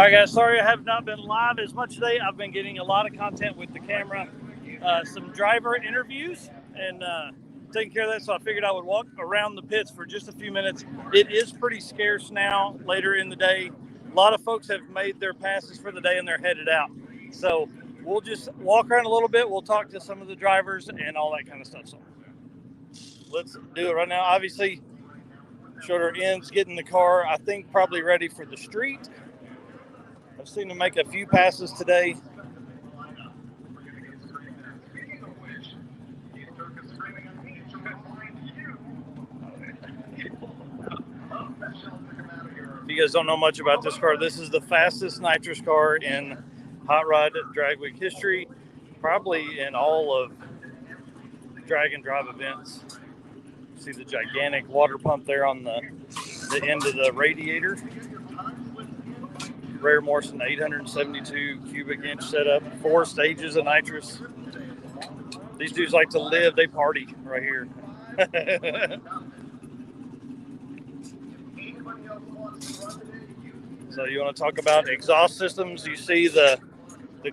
right, guys, sorry I have not been live as much today. I've been getting a lot of content with the camera, some driver interviews, and taking care of that, so I figured I would walk around the pits for just a few minutes. It is pretty scarce now, later in the day. A lot of folks have made their passes for the day, and they're headed out. So we'll just walk around a little bit. We'll talk to some of the drivers and all that kind of stuff. So let's do it right now. Obviously, Shorter ends getting the car, I think, probably ready for the street. I've seen him make a few passes today. If you guys don't know much about this car, this is the fastest nitrous car in Hot Rod Drag Week history, probably in all of drag and drive events. See the gigantic water pump there on the end of the radiator. Rare Morrison 872 cubic inch setup, 4 stages of nitrous. These dudes like to live, they party right here. So you want to talk about exhaust systems? You see the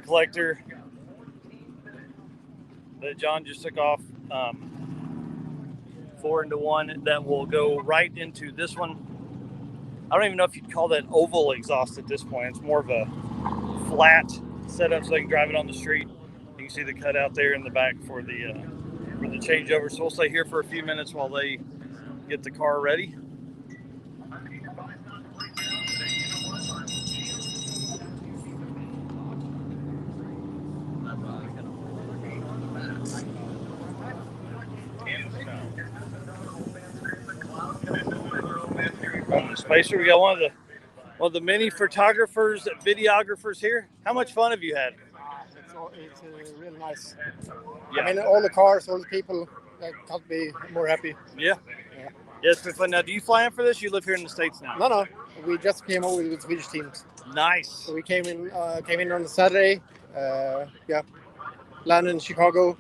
collector that John just took off, 4-into-1 that will go right into this one. I don't even know if you'd call that oval exhaust at this point. It's more of a flat setup so they can drive it on the street. You can see the cutout there in the back for the changeover. So we'll stay here for a few minutes while they get the car ready. On the Spacer, we got one of the many photographers, videographers here. How much fun have you had? It's really nice. Yeah. I mean, all the cars, all the people, I can't be more happy. Yeah, it's been fun. Now, do you fly in for this? You live here in the States now? No, we just came over with Swedish teams. Nice. So we came in on a Saturday. Landed in Chicago.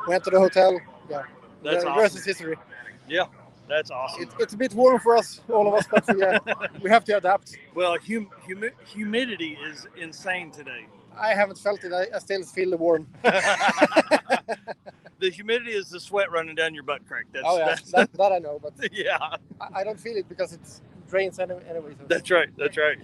Went to the hotel. Yeah, that's the awesome. rest is history. Yeah, that's awesome. It's a bit warm for us, all of us, but we have to adapt. Well, humidity is insane today. I haven't felt it. I still feel the warm. The humidity is the sweat running down your butt crack. That I know, but yeah, I don't feel it because it drains anyway. So. That's right.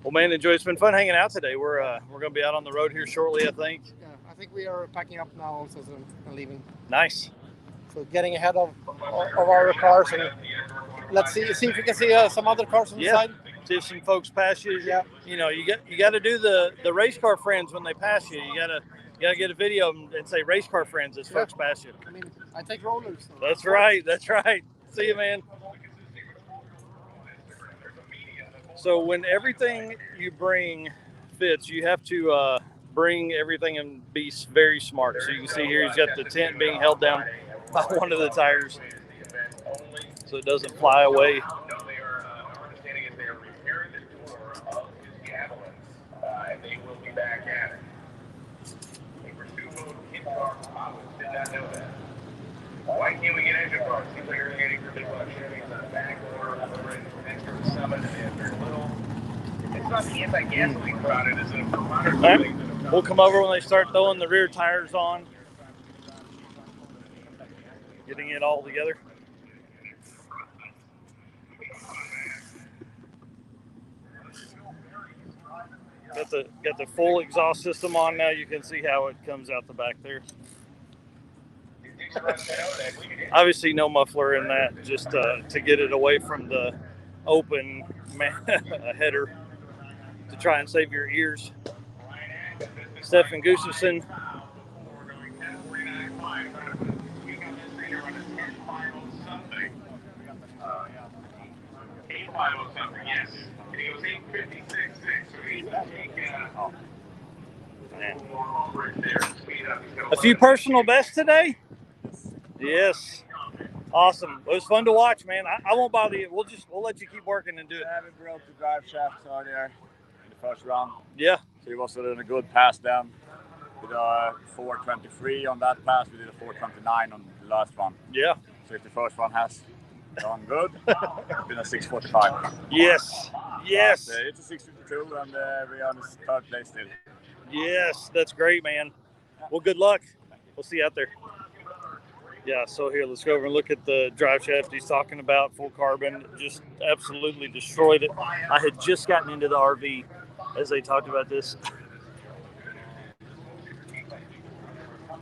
Well, man, enjoy. It's been fun hanging out today. We're going to be out on the road here shortly, I think. Yeah, I think we are packing up now also, so I'm leaving. Nice. So getting ahead of our cars, and let's see if we can see some other cars on the side. See if some folks pass you. Yeah. You know, you got to do the race car friends when they pass you. You gotta get a video of them and say race car friends as folks pass you. I mean, I take rollers. So. That's right. See you, man. So when everything you bring fits, you have to bring everything and be very smart. So you can see here he's got the tent being held down by one of the tires so it doesn't fly away. They will be back at it. Did not know that. Why can't we get engine parts? Seems like you're getting for big bucks. Chevy's on the back order. We're Summit and they're little. It's not the anti-gasoline about it, is it? Right. We'll come over when they start throwing the rear tires on. Getting it all together. Got the full exhaust system on now. You can see how it comes out the back there. Obviously no muffler in that, just to get it away from the open header to try and save your ears. Stefan Gustafsson. A few personal bests today? Yes. Awesome. It was fun to watch, man. I won't bother you. We'll let you keep working and do it. Yeah, we broke the drive shaft earlier in the first round. Yeah. So it was a good pass down. We did a 423 on that pass. We did a 429 on the last one. Yeah. So if the first one has gone good, it's been a 645. Yes. Yes. But, it's a 62, and we're on the third place still. Yes, that's great, man. Well, good luck. We'll see you out there. Yeah, so here, let's go over and look at the drive shaft he's talking about. Full carbon, just absolutely destroyed it. I had just gotten into the RV as they talked about this.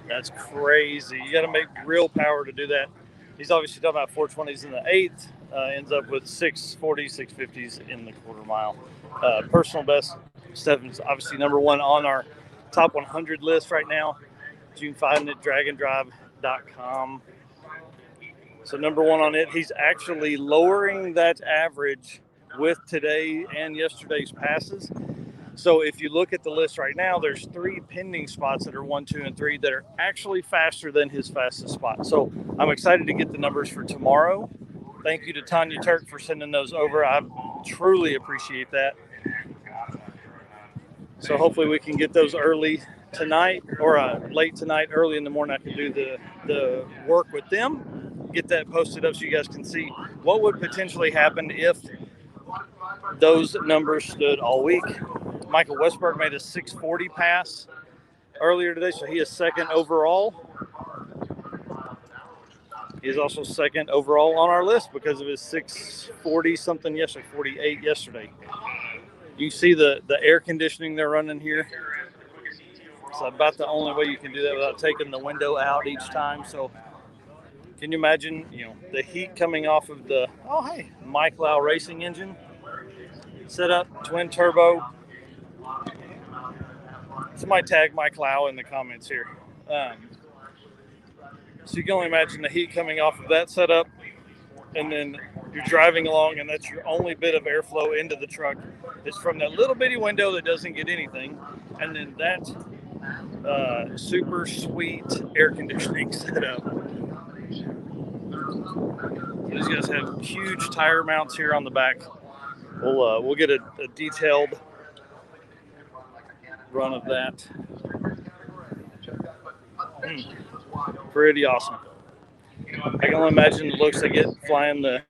That's crazy. You got to make real power to do that. He's obviously talking about 420s in the 8th, ends up with 640s, 650s in the quarter mile. Personal best, Stefan's obviously number one on our top 100 list right now. You can find it at dragondrive.com. So number one on it, he's actually lowering that average with today and yesterday's passes. So if you look at the list right now, there's 3 pending spots that are 1, 2, and 3 that are actually faster than his fastest spot. So I'm excited to get the numbers for tomorrow. Thank you to Tanya Turk for sending those over. I truly appreciate that. So hopefully we can get those early tonight or late tonight, early in the morning. I can do the work with them, get that posted up so you guys can see what would potentially happen if those numbers stood all week. Michael Westberg made a 640 pass earlier today, so he is second overall. He is also second overall on our list because of his 640 something yesterday, 48 yesterday. You see the air conditioning they're running here. It's about the only way you can do that without taking the window out each time. So can you imagine, the heat coming off of the Mike Lau racing engine? Set up, twin turbo. Somebody tag Mike Lau in the comments here. So you can only imagine the heat coming off of that setup, and then you're driving along, and that's your only bit of airflow into the truck. It's from that little bitty window that doesn't get anything, and then that super sweet air conditioning setup. These guys have huge tire mounts here on the back. We'll get a detailed run of that. Pretty awesome. I can only imagine the looks they get flying the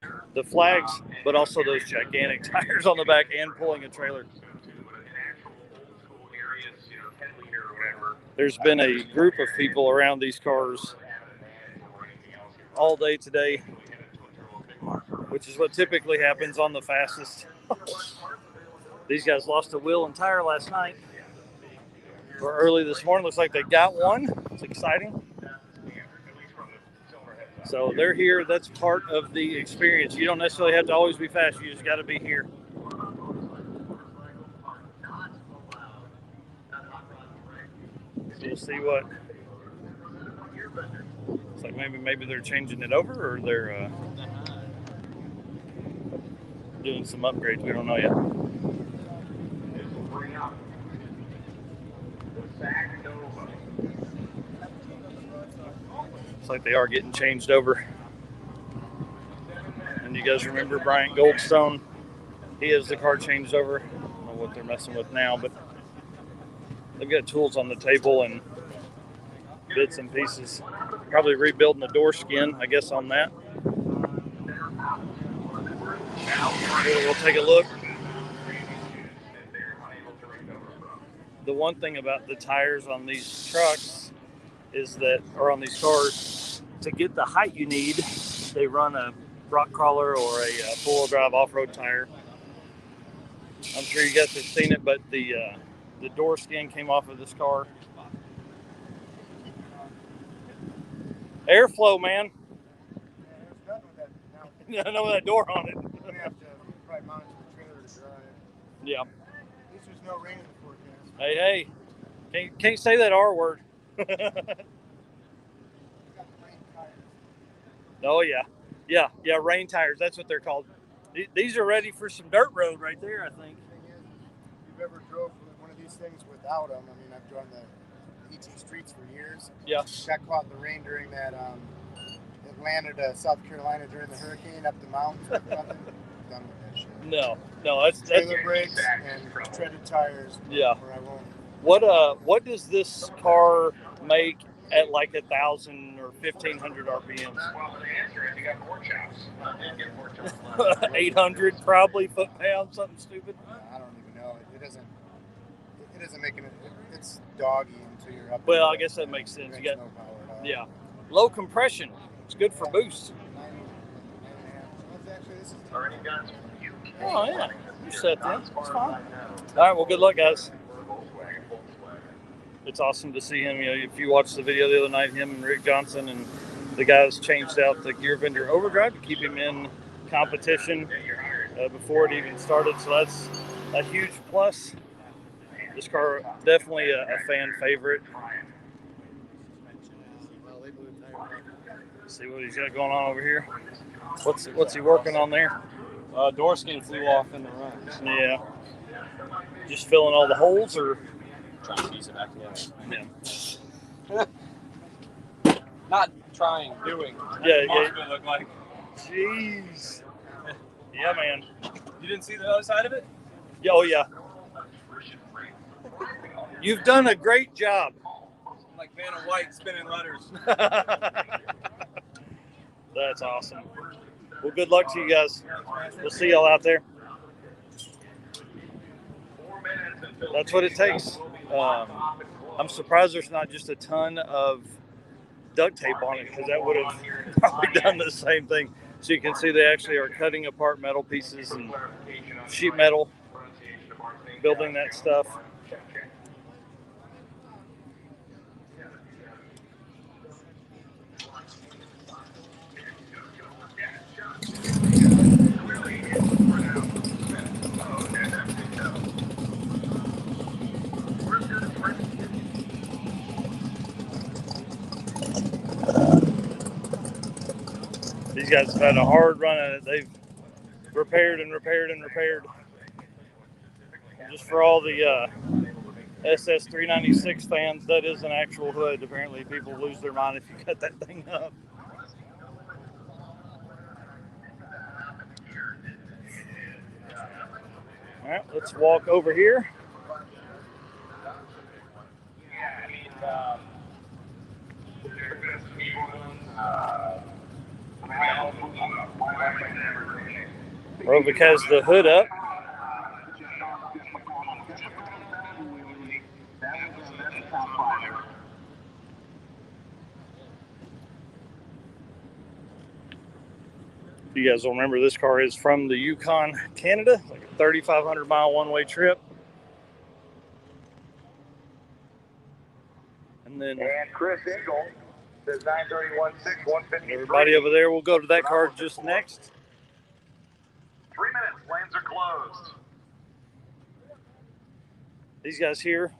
flags, but also those gigantic tires on the back and pulling a trailer. There's been a group of people around these cars all day today, which is what typically happens on the fastest. These guys lost a wheel and tire last night, or early this morning. Looks like they got one. It's exciting. So they're here. That's part of the experience. You don't necessarily have to always be fast. You just got to be here. So we'll see what. It's like maybe they're changing it over, or they're doing some upgrades. We don't know yet. Looks like they are getting changed over. And you guys remember Bryant Goldstone? He has the car changed over. I don't know what they're messing with now, but they've got tools on the table and bits and pieces. Probably rebuilding the door skin, I guess, on that. We'll take a look. The one thing about the tires on these trucks is that, or on these cars, to get the height you need, they run a rock crawler or a four-wheel drive off-road tire. I'm sure you guys have seen it, but the door skin came off of this car. Airflow, man. Yeah, I know that door on it. We have to probably mount it to the trailer to dry. Yeah. At least there's no rain in the forecast. Hey. Can't say that R word. Oh, yeah. Yeah, rain tires. That's what they're called. These are ready for some dirt road right there, I think. The thing is, if you've ever drove one of these things without them, I mean, I've driven the ET streets for years. Yeah. Got caught in the rain during that Atlanta to South Carolina during the hurricane up the mountains with nothing. Done with that shit. No, that's Trailer brakes and treaded tires. Yeah. Where I won't. What does this car make at like 1,000 or 1,500 RPMs. 800 probably foot-pounds, something stupid. I don't even know. It doesn't make it. It's doggy until you're up. Well, I guess that makes sense. You got no power at all. yeah, low compression. It's good for boost. Oh yeah, you set then. It's fine. All right, well, good luck, guys. It's awesome to see him. You know, if you watched the video the other night, him and Rick Johnson and the guys changed out the gear vendor overdrive to keep him in competition before it even started. So that's a huge plus. This car definitely a fan favorite. See what he's got going on over here. What's he working on there? Door skin flew off in the run. Yeah. Just filling all the holes, or Trying to piece it back together. yeah. Not trying, doing. Yeah. What it look like. Jeez. Yeah, man. You didn't see the other side of it? Yeah, oh yeah. You've done a great job. Like Vanna White spinning letters. That's awesome. Well, good luck to you guys. We'll see y'all out there. That's what it takes. I'm surprised there's not just a ton of duct tape on it, because that would have probably done the same thing. So you can see they actually are cutting apart metal pieces and sheet metal, building that stuff. These guys have had a hard run at it. They've repaired and repaired and repaired. And just for all the SS396 fans, that is an actual hood. Apparently people lose their mind if you cut that thing up. All right, let's walk over here. Rovic has the hood up. You guys will remember this car is from the Yukon, Canada, like a 3,500 mile one-way trip. And then Chris Eagle says 931.6, 153. Everybody over there will go to that car just next. 3 minutes, lanes are closed. These guys here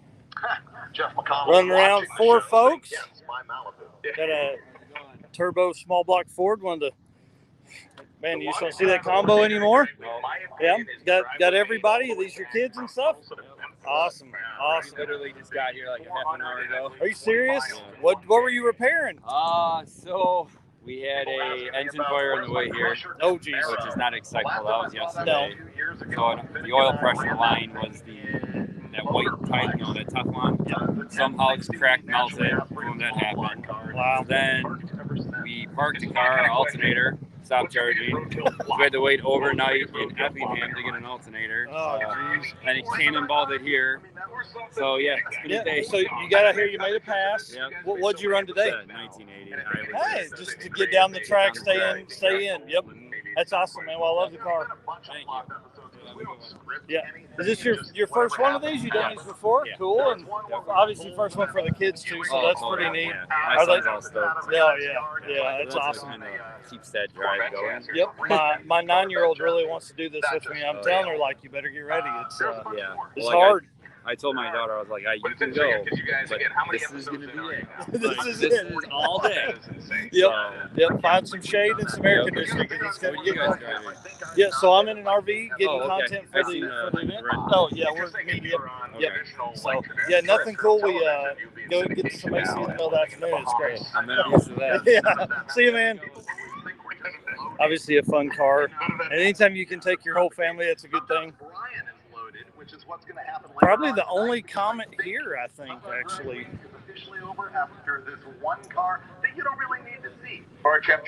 Jeff McConnell running around, four folks. Yes, my Malibu. Got a turbo small block Ford, one of the, man, you just don't see that combo anymore. Yeah, got everybody. Are these your kids and stuff? Awesome. Literally just got here like a half an hour ago. Are you serious? What were you repairing? So we had a engine fire on the way here. Oh, geez. Which is not acceptable. That was yesterday. No. So the oil pressure line was that white type, that Teflon. Somehow it's cracked, melted when that happened. Wow. Then we parked the car, alternator, stopped charging. We had to wait overnight in Effingham to get an alternator. Oh, geez. And it cannonballed it here. So yeah, it's been a day. So you got out here, you made a pass. Yep. What'd you run today? 1980. Hey, just to get down the track, stay in. Yep. That's awesome, man. Well, I love the car. Thank you. Yeah. Is this your first one of these? You've done these before? Yeah. Cool. And obviously first one for the kids too, so that's pretty neat. Yeah. My son's all stoked. Yeah, that's awesome. Kind of keeps that drive going. Yep. My 9-year-old really wants to do this with me. I'm telling her, like, you better get ready. It's Well, hard. I told my daughter, I was like, you can go, but this is going to be it. This This is is all day. Yep. Find some shade and some air conditioning, because it's going What to are you get guys going. driving? Yeah, so I'm in an RV getting Oh, okay. content for I the seen, event. Red. Oh, yeah, we're medium. Yep. So, yeah, nothing cool. We go get some AC in the middle of the afternoon. It's great. I'm envious of that. Yeah. See you, man. Obviously a fun car. And anytime you can take your whole family, that's a good thing. Probably the only comment here, I think, actually. officially over after this one car that you don't really need to see. Or check.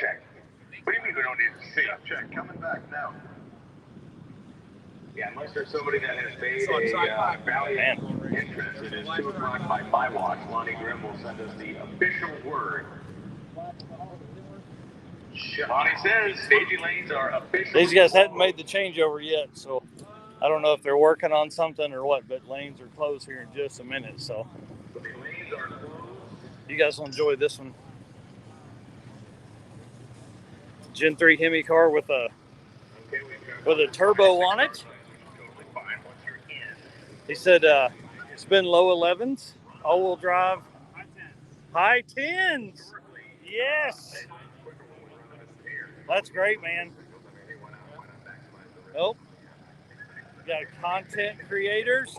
What do you mean we don't need to see? Check. Coming back now. Yeah, unless there's somebody that has made a valiant interest, it is 2 o'clock by my watch. Lonnie Grimm will send us the official word. Lonnie says staging lanes are official. These guys hadn't made the changeover yet, so I don't know if they're working on something or what, but lanes are closed here in just a minute, so you guys will enjoy this one. Gen 3 Hemi car with a turbo on it. He said it's been low 11s, all-wheel drive, high 10s. Yes. That's great, man. Oh, got content creators.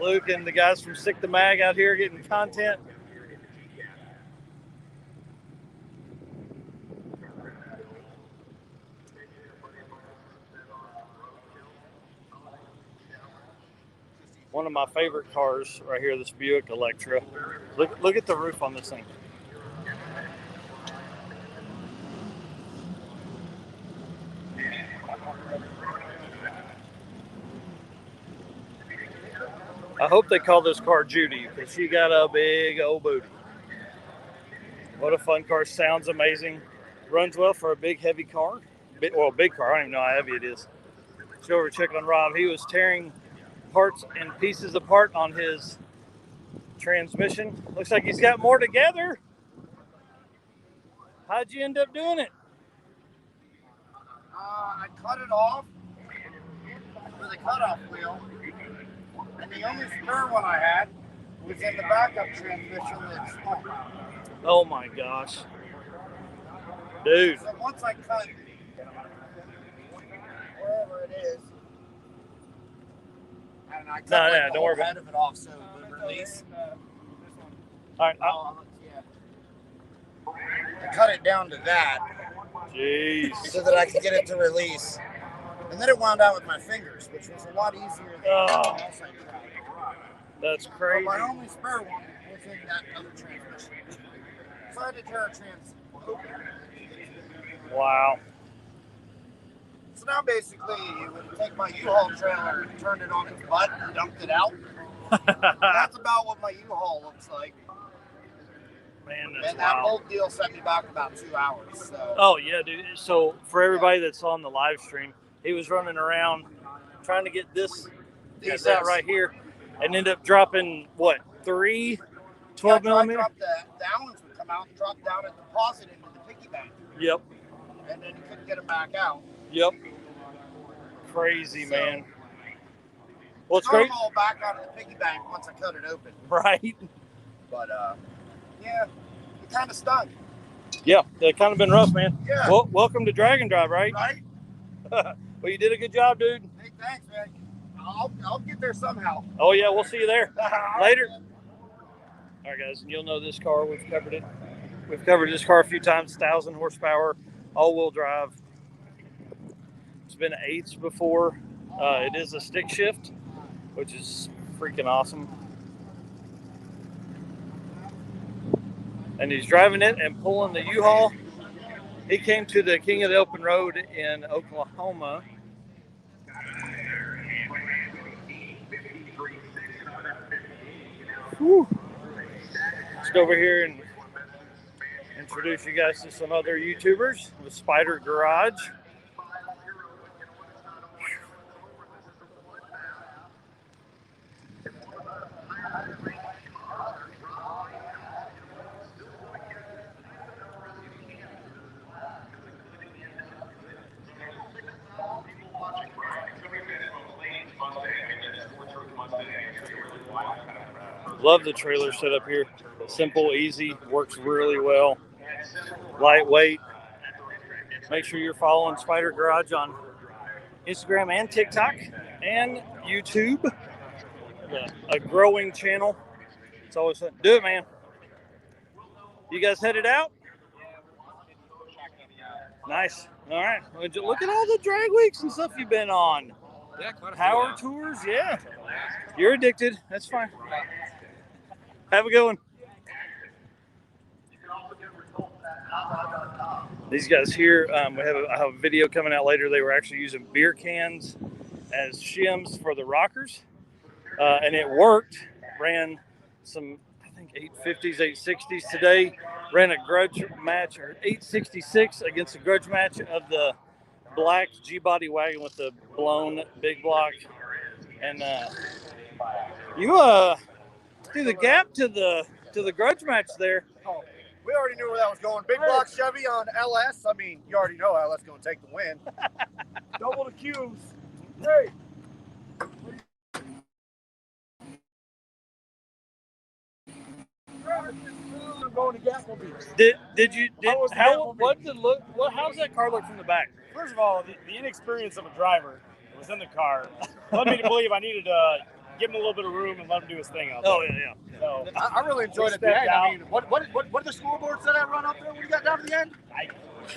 Luke and the guys from Sick the Mag out here getting content. One of my favorite cars right here, this Buick Electra. Look at the roof on this thing. I hope they call this car Judy because she got a big old booty. What a fun car. Sounds amazing. Runs well for a big, heavy car. Big car. I don't even know how heavy it is. Let's go over and check on Rob. He was tearing parts and pieces apart on his transmission. Looks like he's got more together. How'd you end up doing it? I cut it off with a cutoff wheel, and the only spare one I had was in the backup transmission that spun. Oh my gosh. Dude. So once I cut wherever it is, and I cut the don't worry about head of it off so it would release. All right. I cut it down to that. Jeez. So that I could get it to release. And then it wound out with my fingers, which was a lot easier than anything else I tried. That's crazy. But my only spare one was in that other transmission. So I had to tear a trans open. Wow. So now basically you would take my U-Haul trailer and turn it on its butt and dumped it out. That's about what my U-Haul looks like. Man, that's and that wild. whole deal set me back about 2 hours. So. Oh, yeah, dude. So for everybody that's on the live stream, he was running around trying to get this piece out right here and ended up dropping, what, 3 12 millimeter? The Allens would come out and drop down and deposit into the piggy bank. Yep. And then you couldn't get them back out. Yep. Crazy, man. Well, it's great. I'm all back out of the piggy bank once I cut it open. Right. But, yeah, it kind of stunk. Yeah, it kind of been rough, man. Yeah. Well, welcome to Drag and Drive, right? Right? Well, you did a good job, dude. Hey, thanks, man. I'll get there somehow. Oh, yeah, we'll see you there. Later. All right, guys, and you'll know this car. We've covered it. We've covered this car a few times. 1,000 horsepower, all-wheel drive. It's been 8s before. It is a stick shift, which is freaking awesome. And he's driving it and pulling the U-Haul. He came to the King of the Open Road in Oklahoma. Whew. Let's go over here and introduce you guys to some other YouTubers with Spider Garage. Love the trailer setup here. Simple, easy, works really well. Lightweight. Make sure you're following Spider Garage on Instagram and TikTok and YouTube. A growing channel. It's always fun. Do it, man. You guys headed out? Nice. All right. Look at all the drag weeks and stuff you've been on. Yeah, quite a Power few. tours, yeah. You're addicted. That's fine. Have a good one. These guys here, I have a video coming out later. They were actually using beer cans as shims for the rockers, and it worked. Ran some, I think, 850s, 860s today. Ran a grudge match, or 866 against a grudge match of the black G-body wagon with the blown big block. And you through the gap to the grudge match there. Oh, we already knew where that was going. Big block Chevy on LS. I mean, you already know LS going to take the win. Double the Qs. Hey. Going to How's that car look from the back? First of all, the inexperience of a driver that was in the car led me to believe I needed to give him a little bit of room and let him do his thing out there. Oh yeah. So I really enjoyed it at the end. I mean, what did the scoreboard say that run up there when you got down to the end?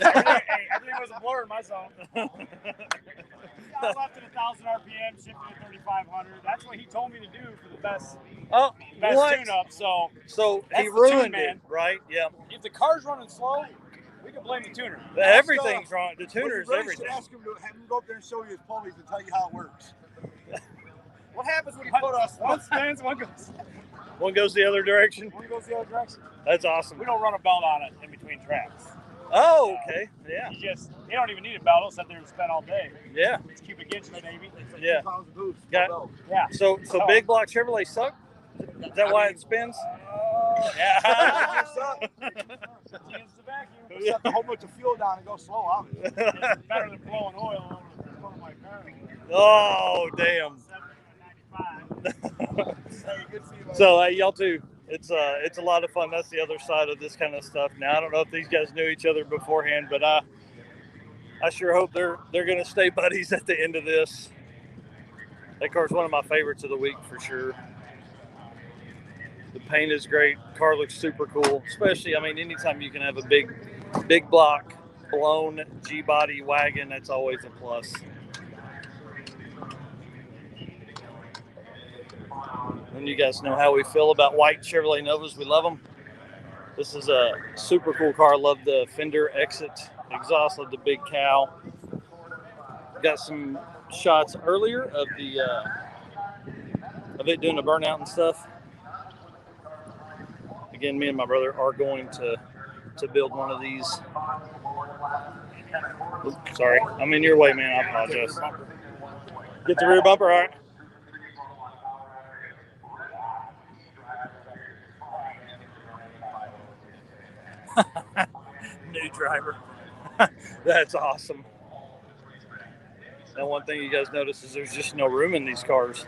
Everything was a blur in my zone. I left at 1,000 RPM, shifted at 3,500. That's what he told me to do for the best tune-up. So that's he the ruined tune, it, man. right? Yeah. If the car's running slow, we can blame the tuner. Everything's wrong. The tuner is everything. Ask him to have him go up there and show you his pulleys and tell you how it works. What happens when you put us? One spins, one goes. One goes the other direction. One goes the other direction. That's awesome. We don't run a belt on it in between tracks. Oh, okay. Yeah. You don't even need a belt. It'll sit there and spin all day. Yeah. It's cubic inch, baby. Yeah. 2 pounds of boost. Yeah. So big block Chevrolet suck? Is that why it spins? Yeah. Use the vacuum. Suck a whole bunch of fuel down and go slow out. It's better than blowing oil over the front of my car. Oh, damn. So y'all too. It's a lot of fun. That's the other side of this kind of stuff. Now I don't know if these guys knew each other beforehand, but I sure hope they're gonna stay buddies at the end of this. That car's one of my favorites of the week for sure. The paint is great. Car looks super cool. Especially, I mean, anytime you can have a big block blown G-body wagon, that's always a plus. And you guys know how we feel about white Chevrolet Novas. We love them. This is a super cool car. Love the fender exit exhaust. Love the big cow. Got some shots earlier of it doing the burnout and stuff. Again, me and my brother are going to build one of these. Oops, sorry, I'm in your way, man. I apologize. Get the rear bumper, all right. New driver. That's awesome. And one thing you guys notice is there's just no room in these cars.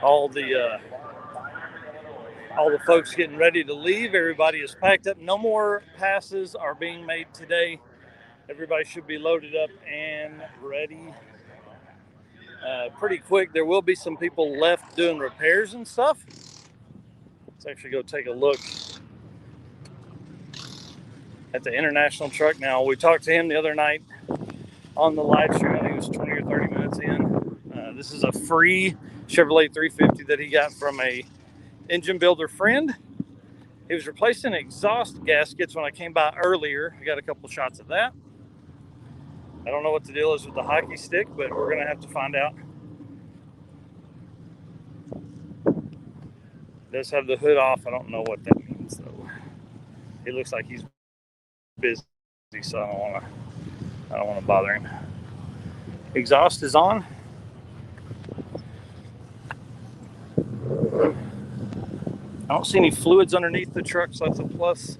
All the folks getting ready to leave. Everybody is packed up. No more passes are being made today. Everybody should be loaded up and ready pretty quick. There will be some people left doing repairs and stuff. Let's actually go take a look at the International truck now. We talked to him the other night on the live stream. I think it was 20 or 30 minutes in. This is a free Chevrolet 350 that he got from a engine builder friend. He was replacing exhaust gaskets when I came by earlier. I got a couple shots of that. I don't know what the deal is with the hockey stick, but we're going to have to find out. It does have the hood off. I don't know what that means, though. He looks like he's busy, so I don't want to bother him. Exhaust is on. I don't see any fluids underneath the truck, so that's a plus.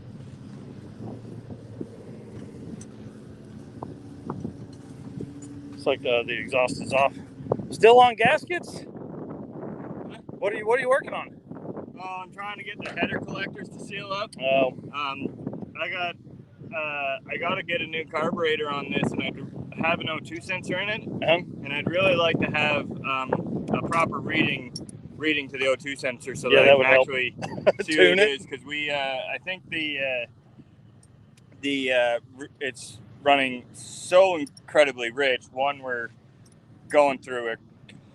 Looks like the exhaust is off. Still on gaskets? What are you working on? I'm trying to get the header collectors to seal up. Oh. I got to get a new carburetor on this, and I have an O2 sensor in it, Uh-huh. and I'd really like to have a proper reading to the O2 sensor so Yeah, that that I would can help. actually see Tune what it it. is. Because I think the it's running so incredibly rich. One, we're going through a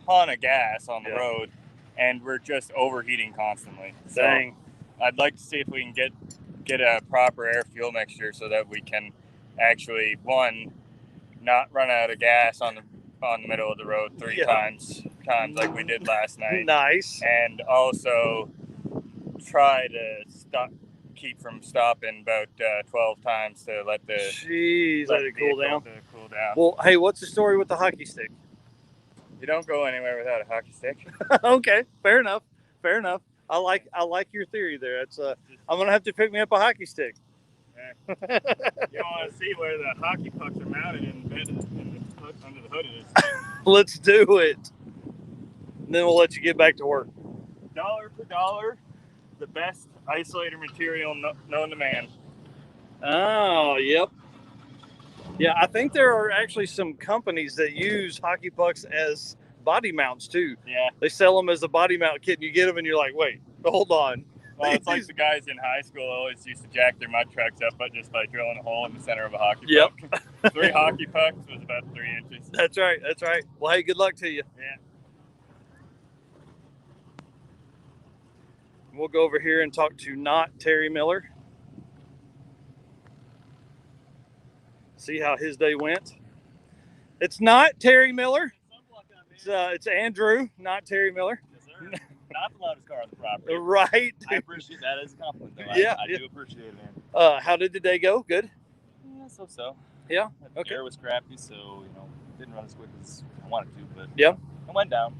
ton of gas on the road, and we're just overheating constantly. Dang. So I'd like to see if we can get a proper air fuel mixture so that we can actually, one, not run out of gas on the middle of the road three times like we did last night. Nice. And also try to keep from stopping about 12 times to let let it cool down. Cool down. Well, hey, what's the story with the hockey stick? You don't go anywhere without a hockey stick. Okay, fair enough. I like your theory there. It's I'm gonna have to pick me up a hockey stick. You want to see where the hockey pucks are mounted under the hood of this thing. Let's do it. And then we'll let you get back to work. Dollar per dollar, the best isolator material known to man. Oh, yep. Yeah, I think there are actually some companies that use hockey pucks as body mounts too. Yeah. They sell them as a body mount kit, and you get them, and you're like, wait, hold on. Well, it's like the guys in high school always used to jack their mud trucks up, but just by drilling a hole in the center of a hockey puck. 3 hockey pucks was about 3 inches. That's right. Well, hey, good luck to you. Yeah. We'll go over here and talk to not Terry Miller. See how his day went. It's not Terry Miller. It's Andrew, not Terry Miller. Yes, sir. Not the loudest car on the property. Right. I appreciate that as a compliment, though. I do appreciate it, man. How did the day go? Good? Yeah, so. Yeah? The Okay. air was crappy, so, didn't run as quick as I wanted to, but yeah, it went down.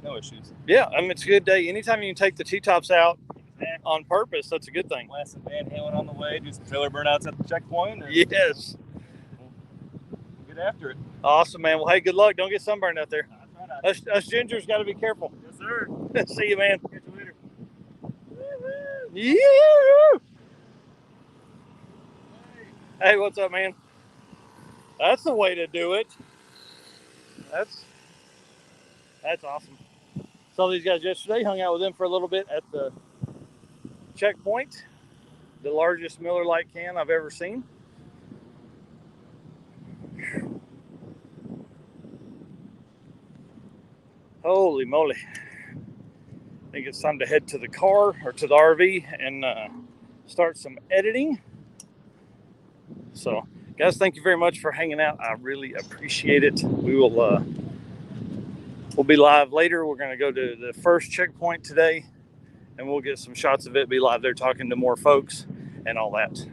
No issues. Yeah, I mean, it's a good day. Anytime you can take the T-tops out on purpose, that's a good thing. Blast some Van Halen on the way, do some trailer burnouts at the checkpoint. Yes. Get after it. Awesome, man. Well, hey, good luck. Don't get sunburned out there. Us gingers got to be careful. Yes, sir. See you, man. Catch you later. Yeah. Hey, what's up, man? That's the way to do it. That's awesome. Saw these guys yesterday, hung out with them for a little bit at the checkpoint. The largest Miller Lite can I've ever seen. Holy moly. I think it's time to head to the car or to the RV and start some editing. So, guys, thank you very much for hanging out. I really appreciate it. We will we'll be live later. We're going to go to the first checkpoint today, and we'll get some shots of it, be live there talking to more folks and all that.